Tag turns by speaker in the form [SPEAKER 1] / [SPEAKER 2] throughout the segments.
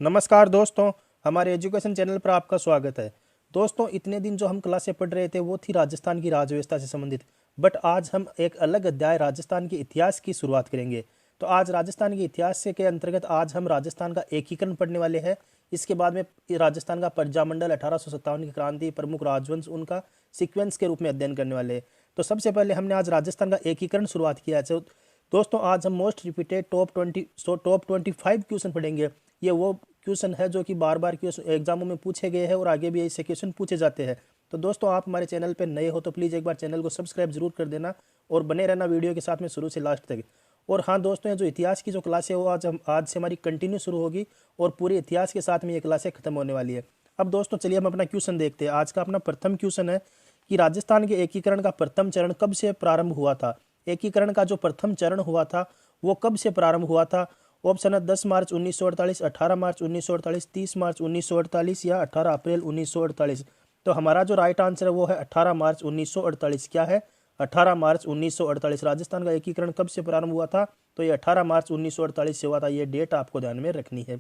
[SPEAKER 1] नमस्कार दोस्तों, हमारे एजुकेशन चैनल पर आपका स्वागत है। दोस्तों, इतने दिन जो हम क्लासें पढ़ रहे थे वो थी राजस्थान की राज व्यवस्था से संबंधित। बट आज हम एक अलग अध्याय राजस्थान के इतिहास की शुरुआत करेंगे। तो आज राजस्थान के इतिहास के अंतर्गत आज हम राजस्थान का एकीकरण पढ़ने वाले हैं। इसके बाद में राजस्थान का प्रजामंडल 1857 की क्रांति, प्रमुख राजवंश, उनका सीक्वेंस के रूप में अध्ययन करने वाले हैं। तो सबसे पहले हमने आज राजस्थान का एकीकरण शुरुआत किया है। तो दोस्तों, आज हम मोस्ट रिपीटेड टॉप 25 क्वेश्चन पढ़ेंगे। ये वो क्वेश्चन है जो कि बार बार एग्जामों में पूछे गए हैं और आगे भी ऐसे क्वेश्चन पूछे जाते हैं। तो दोस्तों, आप हमारे चैनल पर नए हो तो प्लीज़ एक बार चैनल को सब्सक्राइब जरूर कर देना और बने रहना वीडियो के साथ में शुरू से लास्ट तक। और हाँ दोस्तों, ये जो इतिहास की जो क्लासें वो आज से हमारी कंटिन्यू शुरू होगी और पूरे इतिहास के साथ में ये क्लासें खत्म होने वाली है। अब दोस्तों चलिए हम अपना क्वेश्चन देखते हैं। आज का अपना प्रथम क्वेश्चन है कि राजस्थान के एकीकरण का प्रथम चरण कब से प्रारंभ हुआ था। एकीकरण का जो प्रथम चरण हुआ था वो कब से प्रारंभ हुआ था। ऑप्शन है 10 मार्च 1948, 18 मार्च 1948, 30 मार्च 1948 या 18 अप्रैल 1948। तो हमारा जो राइट आंसर है वो है 18 मार्च 1948। क्या है? 18 मार्च 1948। राजस्थान का एकीकरण कब से प्रारंभ हुआ था? तो ये 18 मार्च 1948 से हुआ था। ये डेट आपको ध्यान में रखनी है।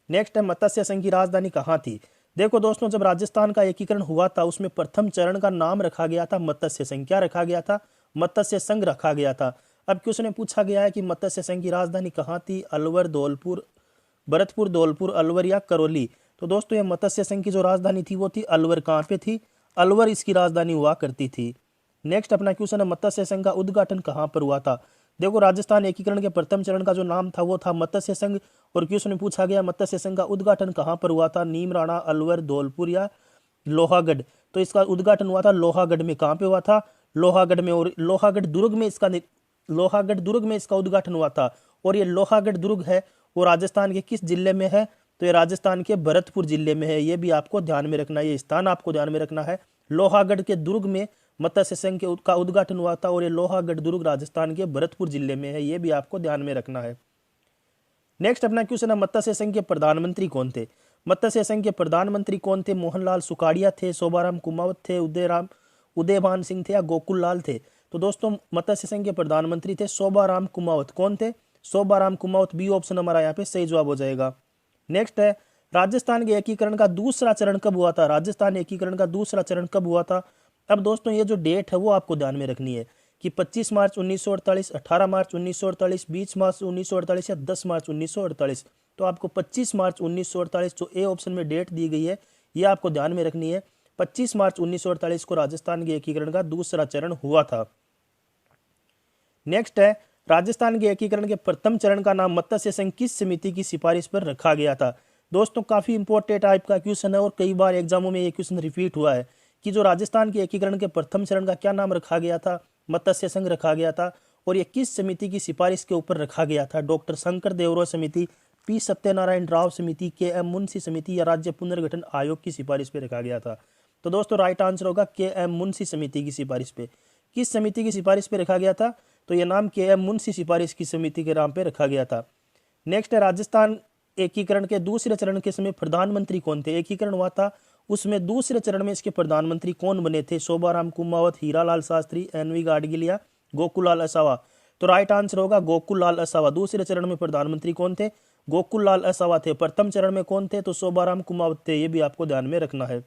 [SPEAKER 1] नेक्स्ट है, मत्स्य संघ की राजधानी कहाँ थी। देखो दोस्तों, जब राजस्थान का एकीकरण हुआ था उसमें प्रथम चरण का नाम रखा गया था मत्स्य संघ। क्या रखा गया था? मत्स्य संघ रखा गया था। अब क्वेश्चन में पूछा गया है कि मत्स्य संघ की राजधानी कहाँ थी। अलवर, धौलपुर, भरतपुर, धौलपुर, अलवर या करौली। तो दोस्तों, ये मत्स्य संघ की जो राजधानी थी वो थी अलवर। कहाँ पे थी? अलवर इसकी राजधानी हुआ करती थी। नेक्स्ट अपना क्वेश्चन है, मत्स्य संघ का उद्घाटन कहाँ पर हुआ था। देखो, राजस्थान एकीकरण के प्रथम चरण का जो नाम था वो था मत्स्य संघ। और क्वेश्चन में पूछा गया मत्स्य संघ का उद्घाटन कहाँ पर हुआ था। नीमराणा, अलवर, धौलपुर या लोहागढ़। तो इसका उद्घाटन हुआ था लोहागढ़ में। कहाँ पे हुआ था? लोहागढ़ में। और लोहागढ़ दुर्ग में इसका उद्घाटन हुआ था। और ये लोहागढ़ दुर्ग है वो राजस्थान के किस जिले में है? तो ये राजस्थान के भरतपुर जिले में है। ये भी आपको ध्यान में रखना है, ये स्थान आपको ध्यान में रखना है। लोहागढ़ के दुर्ग में मत्स्य संघ का उद्घाटन हुआ था और ये लोहागढ़ दुर्ग राजस्थान के भरतपुर जिले में है। ये भी आपको ध्यान में रखना है। नेक्स्ट अपना क्वेश्चन है, मत्स्य संघ के प्रधानमंत्री कौन थे। मत्स्य संघ के प्रधानमंत्री कौन थे? मोहनलाल सुखाड़िया थे, शोभाराम कुमावत थे, उदयभान सिंह थे या गोकुल लाल थे। तो दोस्तों, मत्स्य संघ के प्रधानमंत्री थे शोभाराम कुमावत। कौन थे? शोभाराम कुमावत। बी ऑप्शन हमारा यहाँ पे सही जवाब हो जाएगा। नेक्स्ट है, राजस्थान के एकीकरण का दूसरा चरण कब हुआ था। राजस्थान एकीकरण का दूसरा चरण कब हुआ था। अब दोस्तों, ये जो डेट है वो आपको ध्यान में रखनी है कि 25 मार्च 1948, 18 मार्च 1948, 20 मार्च 1948 या 10 मार्च 1948। तो आपको 25 मार्च 1948 जो ए ऑप्शन में डेट दी गई है ये आपको ध्यान में रखनी है। 25 मार्च 1948 को राजस्थान के एकीकरण का दूसरा चरण हुआ था। नेक्स्ट है, राजस्थान के एकीकरण के प्रथम चरण का नाम मत्स्य संघ किस समिति की सिफारिश पर रखा गया था। दोस्तों, काफी इंपॉर्टेंट टाइप का क्वेश्चन है और कई बार एग्जामों में ये क्वेश्चन रिपीट हुआ है कि जो राजस्थान के एकीकरण के प्रथम चरण का क्या नाम रखा गया था। मत्स्य संघ रखा गया था। और ये किस समिति की सिफारिश के ऊपर रखा गया था। डॉक्टर शंकर देवरा समिति, पी सत्यनारायण राव समिति, के एम मुंशी समिति या राज्य पुनर्गठन आयोग की सिफारिश पे रखा गया था। तो दोस्तों, राइट आंसर होगा के एम मुंशी समिति की सिफारिश पे। किस समिति की सिफारिश पे रखा गया था? तो यह नाम के एम मुंशी सिफारिश की समिति के नाम पे रखा गया था। नेक्स्ट है, राजस्थान एकीकरण के दूसरे चरण के समय प्रधानमंत्री कौन थे। एकीकरण हुआ था उसमें दूसरे चरण में इसके प्रधानमंत्री कौन बने थे। शोभाराम कुमावत, हीरालाल शास्त्री, एनवी गाडगिल या गोकुलाल असावा। तो राइट आंसर होगा गोकुलाल असावा। दूसरे चरण में प्रधानमंत्री कौन थे? गोकुलाल असावा थे। प्रथम चरण में कौन थे? तो शोभाराम कुमावत थे। ये भी आपको ध्यान में रखना है।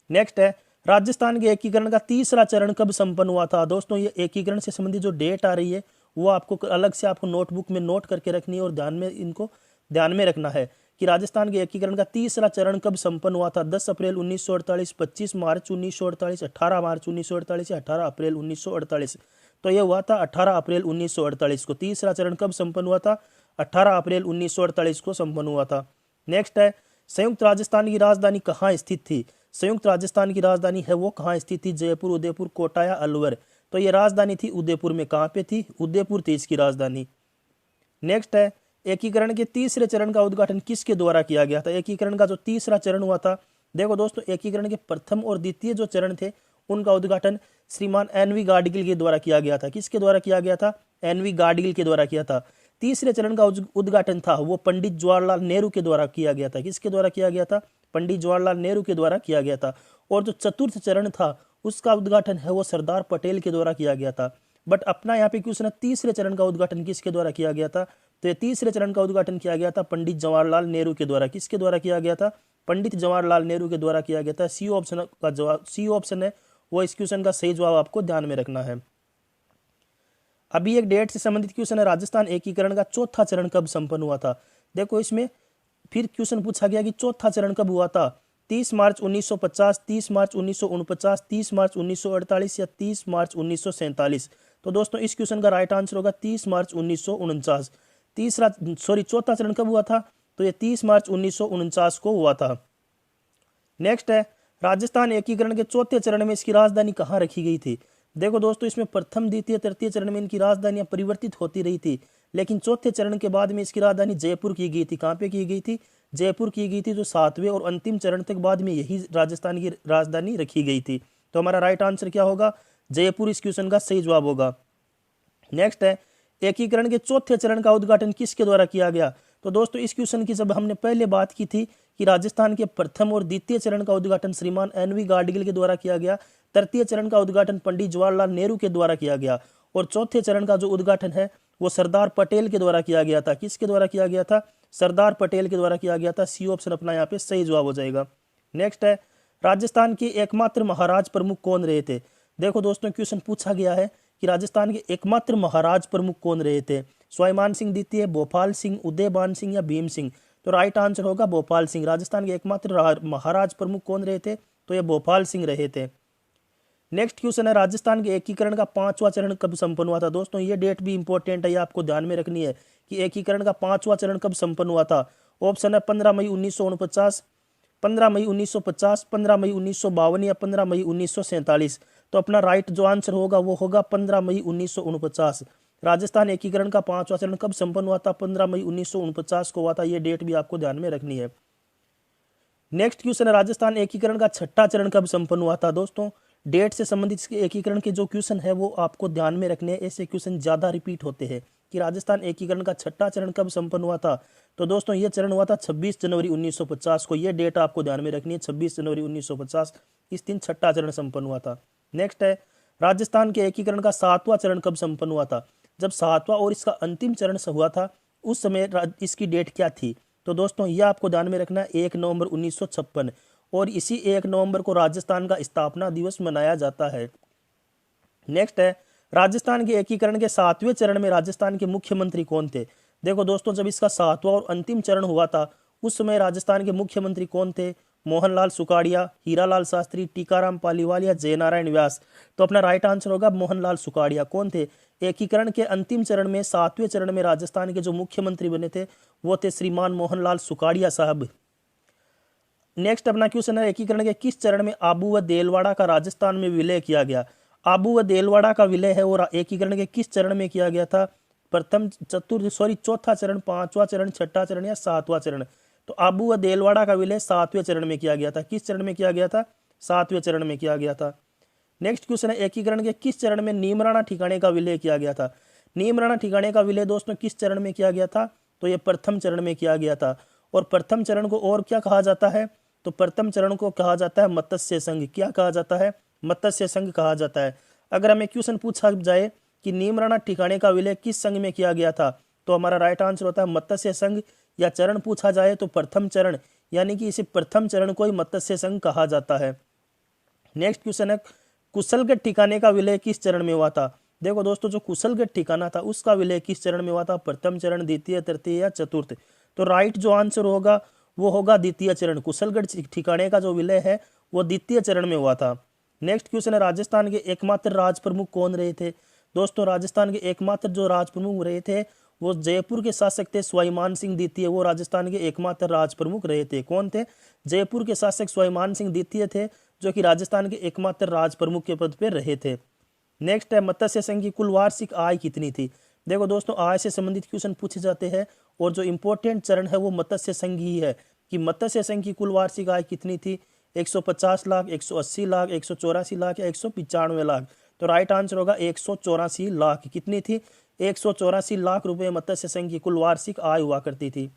[SPEAKER 1] नेक्स्ट है, राजस्थान के एकीकरण का तीसरा चरण कब संपन्न हुआ था। दोस्तों, ये एकीकरण से संबंधित जो डेट आ रही है वो आपको अलग से आपको नोटबुक में नोट करके रखनी है और ध्यान में रखना है कि राजस्थान के एकीकरण का तीसरा चरण कब संपन्न हुआ था। 10 अप्रैल 1948, 25 मार्च 1948, 18 मार्च 1948 या 18 अप्रैल 1948। तो यह हुआ था 18 अप्रैल 1948 को। तीसरा चरण कब संपन्न हुआ था? 18 अप्रैल 1948 को संपन्न हुआ था। नेक्स्ट है, संयुक्त राजस्थान की राजधानी कहाँ स्थित थी। संयुक्त राजस्थान की राजधानी है वो कहाँ स्थित थी? जयपुर, उदयपुर, कोटा या अलवर। तो ये राजधानी थी उदयपुर में। कहाँ पे थी? उदयपुर थी इसकी राजधानी। नेक्स्ट है, एकीकरण के तीसरे चरण का उद्घाटन किसके द्वारा किया गया था। एकीकरण का जो तीसरा चरण हुआ था, देखो दोस्तों, एकीकरण के प्रथम और द्वितीय जो चरण थे उनका उद्घाटन श्रीमान एनवी गाडगिल के द्वारा किया गया था। किसके द्वारा किया गया था? एनवी गाडगिल के द्वारा किया था। तीसरे चरण का उद्घाटन था वो पंडित जवाहरलाल नेहरू के द्वारा किया गया था। किसके द्वारा किया गया था? पंडित जवाहरलाल नेहरू के द्वारा किया गया था। और जो चतुर्थ चरण था उसका उद्घाटन है वो सरदार पटेल के द्वारा किया गया था। बट अपना यहाँ पे क्वेश्चन है, तीसरे चरण का उद्घाटन किसके द्वारा किया गया था। तो ये तीसरे चरण का उद्घाटन किया गया था पंडित जवाहरलाल नेहरू के द्वारा। किसके द्वारा किया गया था? पंडित जवाहरलाल नेहरू के द्वारा किया गया था। सी ऑप्शन का जवाब, सी ऑप्शन है वो इस क्वेश्चन का सही जवाब आपको ध्यान में रखना है। अभी एक डेट से संबंधित क्वेश्चन है, राजस्थान एकीकरण का चौथा चरण कब संपन्न हुआ था? देखो इसमें फिर क्वेश्चन पूछा गया कि चौथा चरण कब हुआ था? 30 मार्च 1950, 30 मार्च 1949, 30 मार्च 1948 या 30 मार्च 1947। तो दोस्तों इस क्वेश्चन का राइट आंसर होगा 30 मार्च 1949। चौथा चरण कब हुआ था? तो ये 30 मार्च 1949 को हुआ था। नेक्स्ट है, राजस्थान एकीकरण के चौथे चरण में इसकी राजधानी कहाँ रखी गई थी? देखो दोस्तों इसमें प्रथम, द्वितीय, तृतीय चरण में इनकी राजधानियां परिवर्तित होती रही थी, लेकिन चौथे चरण के बाद में इसकी राजधानी जयपुर की गई थी। कहाँ पे की गई थी? जयपुर की गई थी, जो सातवें और अंतिम चरण तक बाद में यही राजस्थान की राजधानी रखी गई थी। तो हमारा राइट आंसर क्या होगा? जयपुर इस क्वेश्चन का सही जवाब होगा। नेक्स्ट है, एकीकरण के चौथे चरण का उद्घाटन किसके द्वारा किया गया? तो दोस्तों इस क्वेश्चन की जब हमने पहले बात की थी कि राजस्थान के प्रथम और द्वितीय चरण का उद्घाटन श्रीमान एन.वी. गाडगिल के द्वारा किया गया, तृतीय चरण का उद्घाटन पंडित जवाहरलाल नेहरू के द्वारा किया गया, और चौथे चरण का जो उद्घाटन है वो सरदार पटेल के द्वारा किया गया था। किसके द्वारा किया गया था? सरदार पटेल के द्वारा किया गया था। सी ऑप्शन अपना यहाँ पे सही जवाब हो जाएगा। नेक्स्ट है, राजस्थान के एकमात्र महाराज प्रमुख कौन रहे थे? देखो दोस्तों क्वेश्चन पूछा गया है कि राजस्थान के एकमात्र महाराज प्रमुख कौन रहे थे? स्वाभिमान सिंह द्वितीय, भोपाल सिंह, उदयबान सिंह या भीम सिंह? तो राइट आंसर होगा भोपाल सिंह। राजस्थान के एकमात्र महाराज प्रमुख कौन रहे थे? तो ये भोपाल सिंह रहे थे। नेक्स्ट क्वेश्चन है, राजस्थान के एकीकरण का पांचवा चरण कब संपन्न हुआ था? दोस्तों ये डेट भी इंपॉर्टेंट है, ये आपको ध्यान में रखनी है कि एकीकरण का पांचवा चरण कब संपन्न हुआ था। ऑप्शन है 15 मई 1949, 15 मई 1950, 15 मई 1952 या 15 मई 1947। तो अपना राइट जो आंसर होगा वो होगा 15 मई 1949। राजस्थान एकीकरण का पांचवा चरण कब संपन्न हुआ था? 15 मई 1949 को हुआ था। ये डेट भी आपको ध्यान में रखनी है। नेक्स्ट क्वेश्चन है, राजस्थान एकीकरण का छठा चरण कब संपन्न हुआ था? दोस्तों डेट से संबंधित एकीकरण के जो क्वेश्चन है वो आपको ध्यान में रखने हैं, ऐसे क्वेश्चन ज्यादा रिपीट होते हैं कि राजस्थान एकीकरण का छठा चरण कब संपन्न हुआ था? तो दोस्तों ये चरण हुआ था 26 जनवरी 1950 को। ये डेट आपको ध्यान में रखनी है, 26 जनवरी 1950 इस दिन छठा चरण संपन्न हुआ था। नेक्स्ट है, राजस्थान के एकीकरण का सातवां चरण कब संपन्न हुआ था? जब सातवां और इसका अंतिम चरण हुआ था उस समय इसकी डेट क्या थी? तो दोस्तों यह आपको ध्यान में रखना है 1 नवंबर 1956, और इसी 1 नवंबर को राजस्थान का स्थापना दिवस मनाया जाता है। नेक्स्ट है, राजस्थान के एकीकरण के सातवें चरण में राजस्थान के मुख्यमंत्री कौन थे? देखो दोस्तों जब इसका सातवां और अंतिम चरण हुआ था उस समय राजस्थान के मुख्यमंत्री कौन थे? मोहनलाल सुखाड़िया, हीरालाल शास्त्री, टीकाराम पालीवाल या जयनारायण व्यास? तो अपना राइट आंसर होगा मोहनलाल सुखाड़िया। कौन थे? एकीकरण के अंतिम चरण में, सातवें चरण में राजस्थान के जो मुख्यमंत्री बने थे वो थे श्रीमान मोहनलाल सुखाड़िया साहब। नेक्स्ट अपना क्वेश्चन है, एकीकरण के किस चरण में आबू व देलवाड़ा का राजस्थान में विलय किया गया? आबू व देलवाड़ा का विलय है और एकीकरण के किस चरण में किया गया था? चौथा चरण, पांचवा चरण, छठा चरण या सातवां चरण? तो आबू व देलवाड़ा का विलय सातवें चरण में किया गया था। किस चरण में किया गया था? सातवें चरण में किया गया था। नेक्स्ट क्वेश्चन है, एकीकरण के किस चरण में नीमराणा ठिकाने का विलय किया गया था? नीमराणा ठिकाने का विलय दोस्तों किस चरण में किया गया था? तो ये प्रथम चरण में किया गया था। और प्रथम चरण को और क्या कहा जाता है? तो प्रथम चरण को कहा जाता है मत्स्य संघ। क्या कहा जाता है? मत्स्य संघ कहा जाता है। अगर हमें क्वेश्चन पूछा जाए कि नीमराणा ठिकाने का विलय किस संघ में किया गया था, तो हमारा राइट आंसर होता है मत्स्य संघ। या चरण पूछा जाए तो प्रथम चरण, यानी कि इसे प्रथम चरण को ही मत्स्य संघ कहा जाता है। नेक्स्ट क्वेश्चन है, कुशलगढ़ ठिकाने का विलय किस चरण में हुआ था? देखो दोस्तों जो कुशलगढ़ ठिकाना था उसका विलय किस चरण में हुआ था? प्रथम चरण, द्वितीय, तृतीय या चतुर्थ? तो राइट जो आंसर होगा वो होगा द्वितीय चरण। कुशलगढ़ ठिकाने का जो विलय है वो द्वितीय चरण में हुआ था। नेक्स्ट क्वेश्चन है, राजस्थान के एकमात्र राज प्रमुख कौन रहे थे? दोस्तों राजस्थान के एकमात्र जो राज प्रमुख रहे थे वो जयपुर के शासक थे स्वाभिमान सिंह द्वितीय। वो राजस्थान के एकमात्र राज प्रमुख रहे थे। कौन थे? जयपुर के शासक स्वाभिमान सिंह द्वितीय थे, जो कि राजस्थान के एकमात्र राज प्रमुख के पद पर रहे थे। नेक्स्ट है, मत्स्य संघ की कुल वार्षिक आय कितनी थी? देखो दोस्तों आय से संबंधित क्वेश्चन पूछे जाते हैं और जो इंपॉर्टेंट चरण है वो मत्स्य संघ ही है कि मत्स्य संघ की कुल वार्षिक आय कितनी थी? 150 लाख, 180 लाख, 184 लाख या 195 लाख? तो राइट आंसर होगा 184 लाख। कितनी थी? 184 लाख रुपए मत्स्य संघ की कुल वार्षिक आय हुआ करती थी।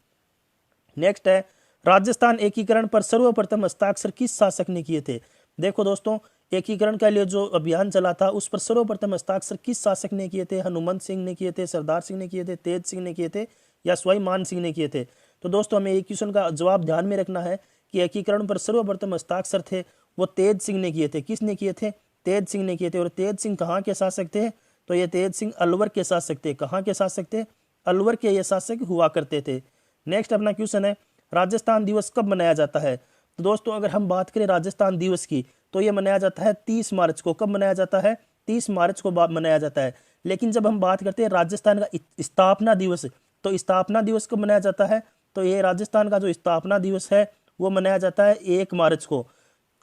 [SPEAKER 1] नेक्स्ट है, राजस्थान एकीकरण पर सर्वप्रथम हस्ताक्षर किस शासक ने किए थे? देखो दोस्तों एकीकरण के लिए जो अभियान चला था उस पर सर्वप्रथम हस्ताक्षर किस शासक ने किए थे? हनुमंत सिंह ने किए थे, सरदार सिंह ने किए थे, तेज सिंह ने किए थे या स्वाई मान सिंह ने किए थे। तो दोस्तों हमें एक क्वेश्चन का जवाब ध्यान में रखना है कि एकीकरण पर सर्वप्रथम हस्ताक्षर थे वो तेज सिंह ने किए थे। किसने किए थे? तेज सिंह ने किए थे। और तेज सिंह कहाँ के शासक थे? तो ये तेज सिंह अलवर के शासक थे। कहाँ के शासक थे? अलवर के ये शासक हुआ करते थे। नेक्स्ट अपना क्वेश्चन है, राजस्थान दिवस कब मनाया जाता है? तो दोस्तों अगर हम बात करें राजस्थान दिवस की तो ये मनाया जाता है 30 मार्च को। कब मनाया जाता है? 30 मार्च को मनाया जाता है। लेकिन जब हम बात करते हैं राजस्थान का स्थापना दिवस, तो स्थापना दिवस कब मनाया जाता है? तो ये राजस्थान का जो स्थापना दिवस है वो मनाया जाता है 1 मार्च को।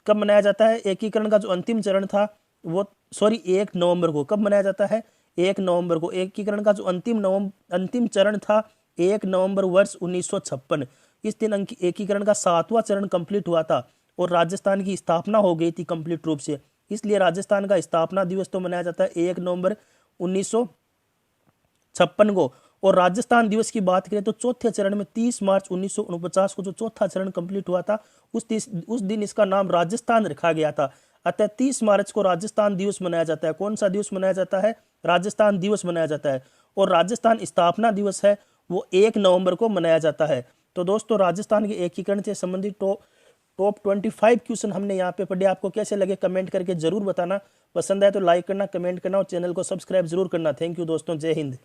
[SPEAKER 1] कब मनाया जाता है? एकीकरण का जो अंतिम चरण था वो 1 नवंबर को। कब मनाया जाता है? 1 नवंबर को। एकीकरण का जो अंतिम चरण था 1 नवंबर वर्ष 1956। इस दिन एकीकरण का 7वां चरण कंप्लीट हुआ था और राजस्थान की स्थापना हो गई थी कंप्लीट रूप से। इसलिए राजस्थान का स्थापना दिवस तो मनाया जाता है 1 नवंबर 1956 को। और राजस्थान दिवस की बात करें तो चौथे चरण में 30 मार्च 1949 को जो चौथा चरण कंप्लीट हुआ था उस दिन इसका नाम राजस्थान रखा गया था। अतः 30 मार्च को राजस्थान दिवस मनाया जाता है। कौन सा दिवस मनाया जाता है? राजस्थान दिवस मनाया जाता है। और राजस्थान स्थापना दिवस है वो 1 नवंबर को मनाया जाता है। तो दोस्तों राजस्थान के एकीकरण से संबंधित टॉप 25 क्वेश्चन हमने यहाँ पे पढ़े। आपको कैसे लगे कमेंट करके जरूर बताना। पसंद आए तो लाइक करना, कमेंट करना और चैनल को सब्सक्राइब जरूर करना। थैंक यू दोस्तों, जय हिंद।